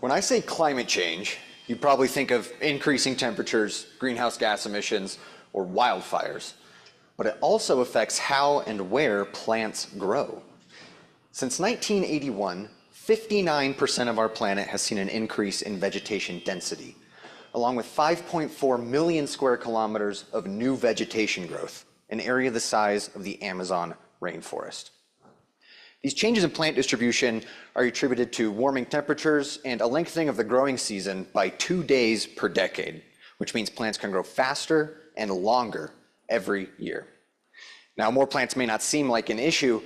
When I say climate change, you probably think of increasing temperatures, greenhouse gas emissions, or wildfires. But it also affects how and where plants grow. Since 1981, 59% of our planet has seen an increase in vegetation density, along with 5.4 million square kilometers of new vegetation growth, an area the size of the Amazon rainforest. These changes in plant distribution are attributed to warming temperatures and a lengthening of the growing season by 2 days per decade, which means plants can grow faster and longer every year. Now, more plants may not seem like an issue,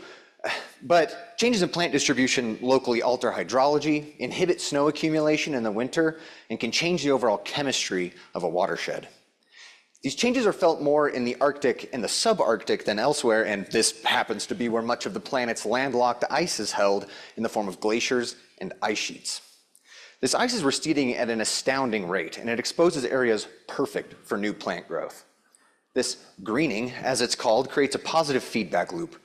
but changes in plant distribution locally alter hydrology, inhibit snow accumulation in the winter, and can change the overall chemistry of a watershed. These changes are felt more in the Arctic and the subarctic than elsewhere, and this happens to be where much of the planet's landlocked ice is held in the form of glaciers and ice sheets. This ice is receding at an astounding rate, and it exposes areas perfect for new plant growth. This greening, as it's called, creates a positive feedback loop.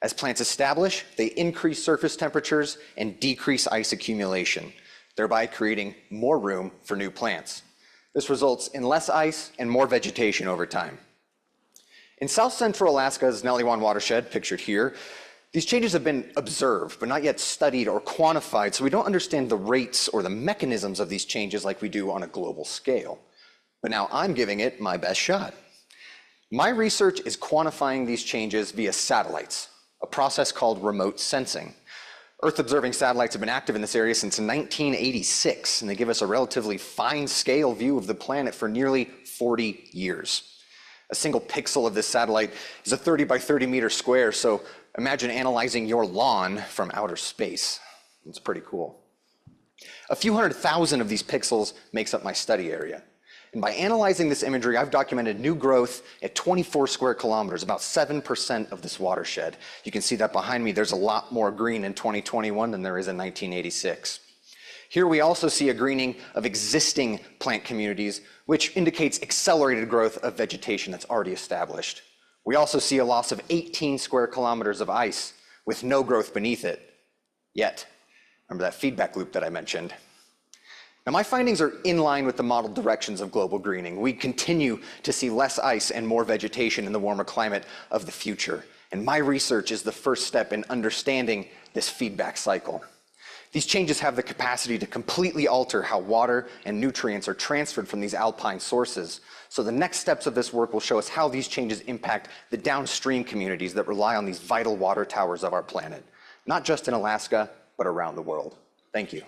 As plants establish, they increase surface temperatures and decrease ice accumulation, thereby creating more room for new plants. This results in less ice and more vegetation over time. In south central Alaska's Nellie Juan watershed, pictured here, these changes have been observed, but not yet studied or quantified, so we don't understand the rates or the mechanisms of these changes like we do on a global scale. But now I'm giving it my best shot. My research is quantifying these changes via satellites, a process called remote sensing. Earth-observing satellites have been active in this area since 1986, and they give us a relatively fine-scale view of the planet for nearly 40 years. A single pixel of this satellite is a 30 by 30 meter square, so imagine analyzing your lawn from outer space. It's pretty cool. A few 100,000 of these pixels makes up my study area. And by analyzing this imagery, I've documented new growth at 24 square kilometers, about 7% of this watershed. You can see that behind me, there's a lot more green in 2021 than there is in 1986. Here we also see a greening of existing plant communities, which indicates accelerated growth of vegetation that's already established. We also see a loss of 18 square kilometers of ice with no growth beneath it yet. Remember that feedback loop that I mentioned? Now, my findings are in line with the modeled directions of global greening. We continue to see less ice and more vegetation in the warmer climate of the future. And my research is the first step in understanding this feedback cycle. These changes have the capacity to completely alter how water and nutrients are transferred from these alpine sources. So the next steps of this work will show us how these changes impact the downstream communities that rely on these vital water towers of our planet, not just in Alaska, but around the world. Thank you.